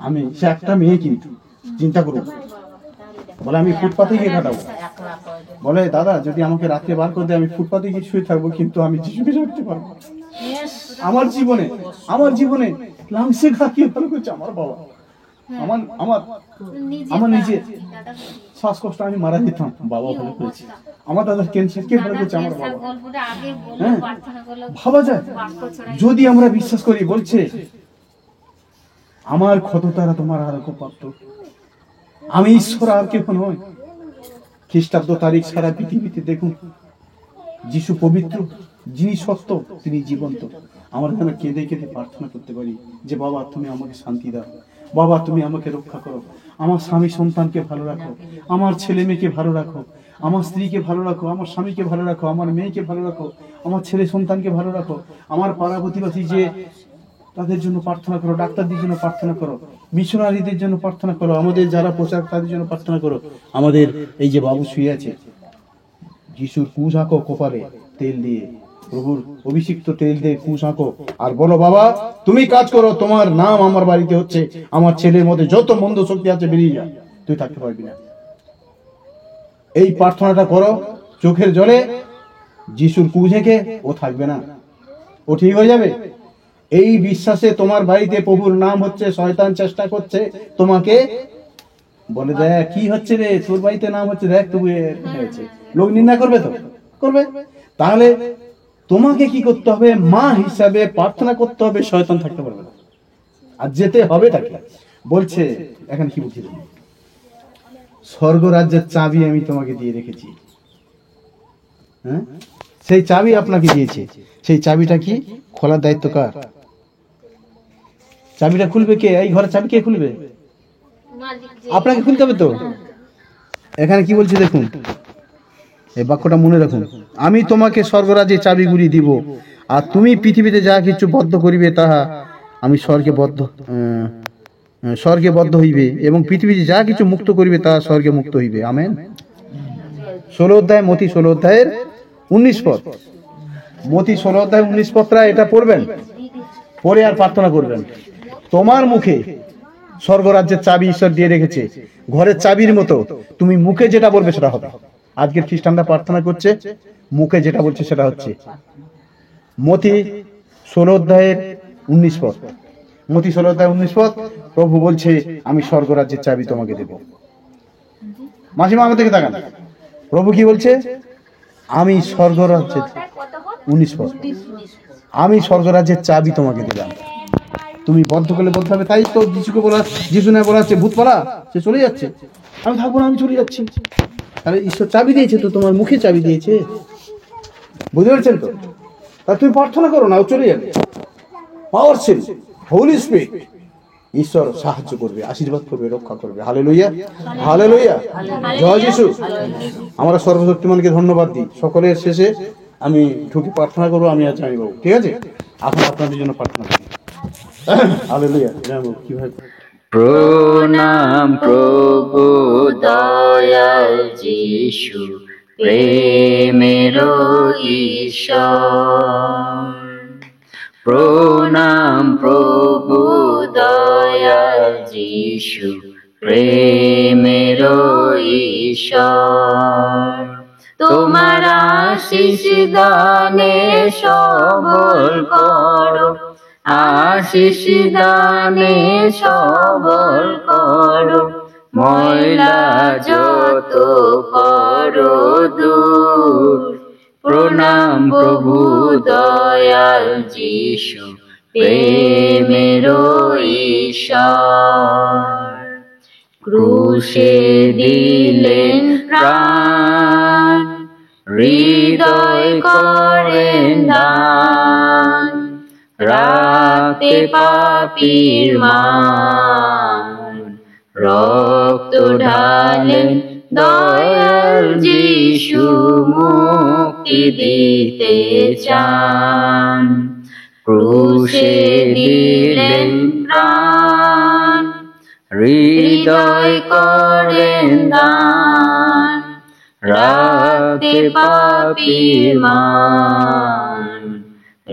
আমি সে একটা মেয়ে, কিন্তু চিন্তা করুন, বলে আমি ফুটপাতে গিয়ে কাটাবো। বলে দাদা যদি আমাকে রাত্রে বার করে দেয় আমি ফুটপাতে গিয়ে শুয়ে থাকবো, কিন্তু আমি যিশুকে রাখতে পারবো না। আমার জীবনে লাংসে খাকিয়ে ভালো করছে আমার বাবা। আমার আমার আমার নিজে শ্বাসকষ্ট, আমি মারা যেতাম, বাবা ভালো করেছে। আমার দাদার ক্যান্সার কে ভালো করেছে? আমার বাবা। হ্যাঁ, ভাবা যায় যদি আমরা বিশ্বাস করি। বলছে আমার ক্ষত তারা তোমার আরোগ্য প্রাপ্ত, আমি ঈশ্বর আর কেউ নয়। খ্রিস্টাব্দ তারিখ সারা পৃথিবীতে দেখুন, যিশু পবিত্র, যিনি সত্য, তিনি জীবন্ত। আমরা যেন কেঁদে কেঁদে প্রার্থনা করতে পারি যে বাবা তুমি আমাকে শান্তি দাও, বাবা তুমি আমাকে রক্ষা করো, আমার স্বামী সন্তানকে ভালো রাখো, আমার ছেলে মেয়েকে ভালো রাখো, আমার স্ত্রীকে ভালো রাখো, আমার স্বামীকে ভালো রাখো, আমার মেয়েকে ভালো রাখো, আমার ছেলে সন্তানকে ভালো রাখো, আমার পাড়া প্রতিবেশী যে তাদের জন্য প্রার্থনা করো, ডাক্তারদের জন্য প্রার্থনা করো, মিশনারিদের জন্য প্রার্থনা করো, আমাদের যারা প্রচার তাদের জন্য প্রার্থনা করো। আমাদের এই যে বাবু শুয়ে আছে, যিশুর কুশ আঁকো কপালে তেল দিয়ে, প্রভুর অভিষিক্ত তেল দিয়ে কুশ আঁকো, আর বলো বাবা তুমি কাজ করো, তোমার নাম আমার বাড়িতে হচ্ছে, আমার ছেলের মধ্যে যত মন্দ শক্তি আছে বেরিয়ে যা, তুই থাকতে পারবি না। এই প্রার্থনাটা করো চোখের জলে, যিশুর কুশ এঁকে ও থাকবে না, ও ঠিক হয়ে যাবে। এই বিশ্বাসে তোমার বাড়িতে প্রভুর নাম হচ্ছে, শয়তান চেষ্টা করছে তোমাকে, বলে দেখ কি হচ্ছে রে, তোর বাড়িতে নাম হচ্ছে, দেখ তবু হয়েছে, লোক নিন্দা করবে তো করবে। তাহলে তোমাকে কি করতে হবে? মা হিসাবে প্রার্থনা করতে হবে, শয়তান থাকতে পারবে না, আর যেতে হবে তাকে। বলছে এখন কি বুঝি, স্বর্গ রাজ্যের চাবি আমি তোমাকে দিয়ে রেখেছি। হ্যাঁ, সেই চাবি আপনাকে দিয়েছে, সেই চাবিটা কি খোলার দায়িত্ব কার? চাবিটা খুলবে কে? এই ঘরের চাবি কে খুলবে? আপনাকে খুলতে হবে তো। এখানে কি বলছে দেখুন, এই বাক্যটা মনে রাখুন, আমি তোমাকে স্বর্গরাজ্যে চাবিগুলি দিব, আর তুমি পৃথিবীতে যা কিছু বদ্ধ করিবে তাহা আমি স্বর্গে বদ্ধ হইবে, এবং পৃথিবীতে যা কিছু মুক্ত করিবে তাহা স্বর্গে মুক্ত হইবে। আমেন। 16 অধ্যায়, মতি 16 অধ্যায়ের 19 পদ, মতি 16 অধ্যায় 19 পদটা এটা পড়বেন, পড়ে আর প্রার্থনা করবেন। তোমার মুখে স্বর্গরাজ্যের চাবি ঈশ্বর দিয়ে রেখেছে, ঘরের চাবির মতো, তুমি মুখে যেটা বলবে সেটা হবে। আজকের খ্রিস্টানরা প্রার্থনা করছে, মুখে যেটা বলছে সেটা হচ্ছে। মতি 16 অধ্যায়ের 19 পদ, মতি 16 অধ্যায় 19 পদ, প্রভু বলছে আমি স্বর্গরাজ্যের চাবি তোমাকে দেব। মাসিমা আমার দিকে তাকান, প্রভু কি বলছে? আমি স্বর্গরাজ্যের 19 পদ, আমি স্বর্গরাজ্যের চাবি তোমাকে দিলাম, তুমি বদ্ধ করলে বলতে হবে। তাই তো যিশুকে বলা, যিশু না বলা হচ্ছে ভূত পালা, সে চলে যাচ্ছে, আমি থাকবো না, আমি চলে যাচ্ছি। তাহলে ঈশ্বর চাবি দিয়েছে তো, তোমার মুখে চাবি দিয়েছে, বুঝতে পারছেন তো? তা তুমি প্রার্থনা করো না, ও চলে যাবে। পাওয়ার ছিল হোলি স্পিরিট, ঈশ্বর সাহায্য করবে, আশীর্বাদ করবে, রক্ষা করবে। হালেলুয়া, হালেলুয়া, জয় যিশু। আমরা সর্বশক্তিমানকে ধন্যবাদ দিই। সকলের শেষে আমি ঢুকে প্রার্থনা করবো, আমি আর জানি বাবু, ঠিক আছে? এখন আপনাদের জন্য প্রার্থনা করি। হালেলুয়া, কিভাবে প্রণাম প্রভু দয়াল যিশু প্রেমের ঈশ্বর, প্রণাম প্রভু দয়াল যিশু প্রেমের ঈশ্বর, তোমার আশীষ দানে সবল করো, আশীষ দানে সবল করো, ময়লা যত করো দূর, প্রণাম প্রভু দয়াল যিশু প্রেমের ঈশ্বর, ক্রুশে দিলেন প্রাণ, হৃদয় করেন দান, রাখতে পাপীর মান, রক্ত ঢালেন দয়াল যিশু মুক্তি দিতে চান, ক্রুশে দিলেন প্রাণ, হৃদয় করেন দান, রাখতে পাপীর মান,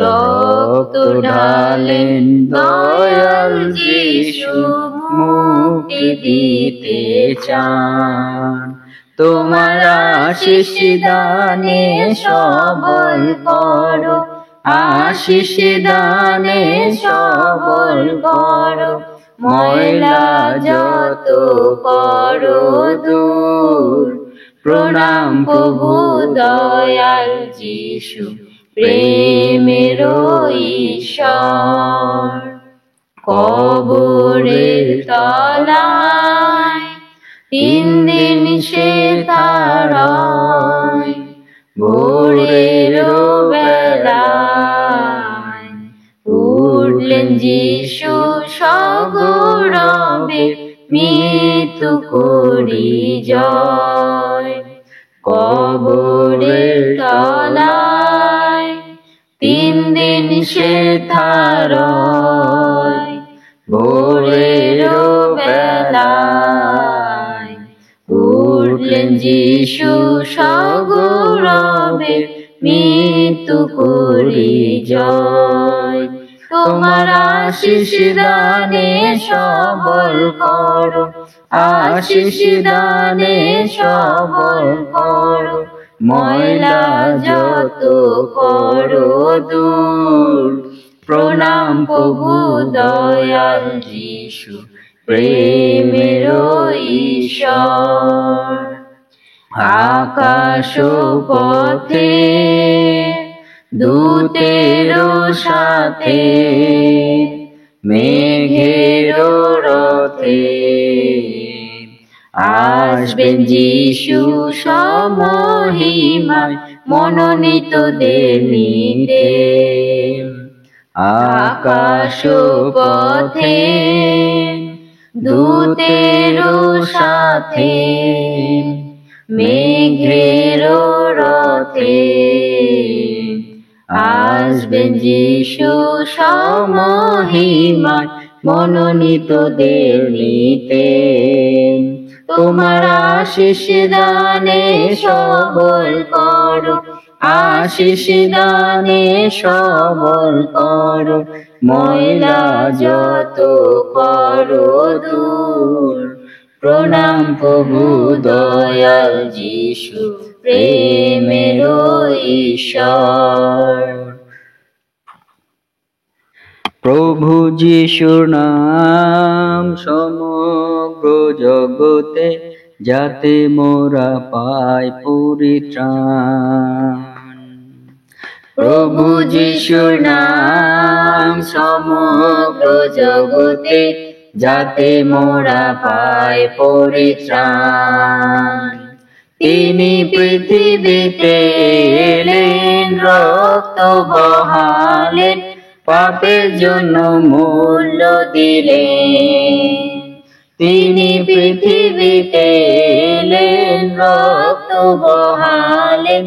রক্ত ঢালেন দয়াল যিশু মুক্তি দিতে চান। তোমার আশিস দানে সবল করো, আশিস দানে সবল করো, ময়লা যত করো দূর। প্রণাম প্রভু দয়াল যিশু প্রেমের ঈশ্বর। কবরের তলায় 3 দিন সে তারায়, ভোরের বেলায় উঠলেন যিশু সগৌরবে, মৃত্যু করি জয়। কবরের তলায় 3 দিন সে তারায়, ভোরের বেলায় উঠলেন যিশু সগৌরবে, মৃত্যু করি জয়। তোমার আশিস দানে সবল করো, আশিস দানে সবল করো, ময়লা যত করো দূর। প্রণাম প্রভু দয়াল যিশু প্রেমের ঈশ্বর। আকাশ পথে দূতের সাথে, মেঘের রথে আসবেন যিশু সমহিমায়, মনোনীতদের নিতে। আকাশ পথে দূতের সাথে, মেঘের রথে আসবেন যিশু সমহিমায়, মনোনীতদের নিতে। তোমার আশিস দানে সবল করো, আশিস দানে সবল করো, ময়লা যত করো দূর। প্রণাম প্রভু দয়াল যিশু প্রেমের ঈশ্বর। প্রভু যিশুর নাম সমগ্র জগতে, যাতে মোরা পাই পরিত্রাণ। প্রভু যিশুর নাম সমগ্র জগতে, যাতে মোরা পাই পরিত্রাণ। তিনি পৃথিবীতে এলেন, রক্ত বহালেন, পাপের জন্য মূল্য দিলেন। তিনি পৃথিবীতে এলেন, রক্ত বহালেন,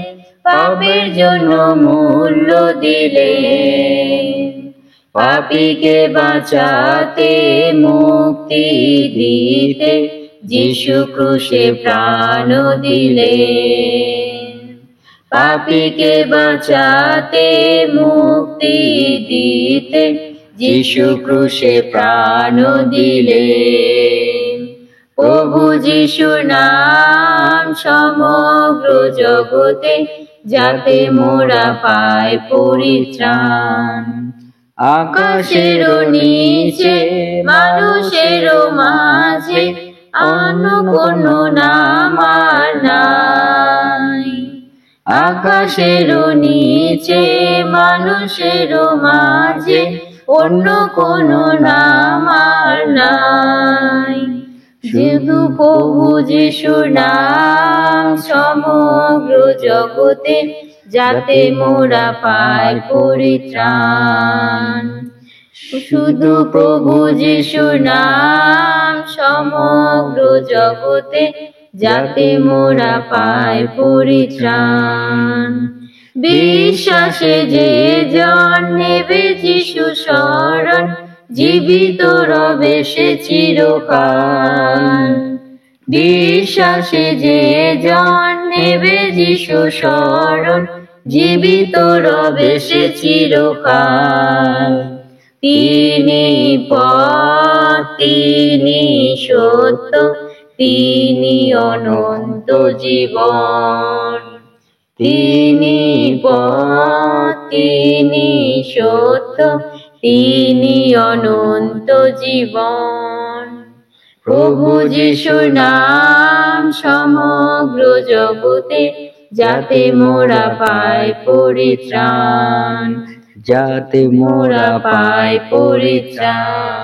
পাপের জন্য মূল্য দিলেন। পাপীকে বাঁচাতে, মুক্তি দিতে, যিশু ক্রুশে প্রাণ দিলেন। পাপীকে বাঁচাতে, মুক্তি দিতে, যিশু ক্রুশে প্রাণ দিলেন। প্রভু যিশুর নাম সমগ্র জগতে, যাতে মোরা পাই পরিত্রাণ। আকাশের নিচে, মানুষের মাঝে, অন্য কোন নাম আর নাই। আকাশের নিচে, মানুষের মাঝে, অন্য কোন নাম আর নাই। শুধু প্রভু যিশুর নাম সমগ্র জগতে, যাতে মোরা পাই পরিত্রাণ। শুধু প্রভু যিশুর নাম সমগ্র জগতে, যাতে মোরা পাই পরিত্রাণ। বিশ্বাসে যে জন নেবে যিশু শরণ, জীবিত রবে সে চিরকাল। বিশ্বাসে যে জন নেবে যিশু শরণ, জীবিত রবে সে চিরকাল। তিনি পথ, তিনি সত্য, তিনি অনন্ত জীবন। তিনি পথ, তিনি সত্য, তিনি অনন্ত জীবন। প্রভু যিশুর নাম সমগ্র জগতে, যাতে মোরা পাই পরিত্রাণ, যাতে মোরা পাই পরিত্রাণ।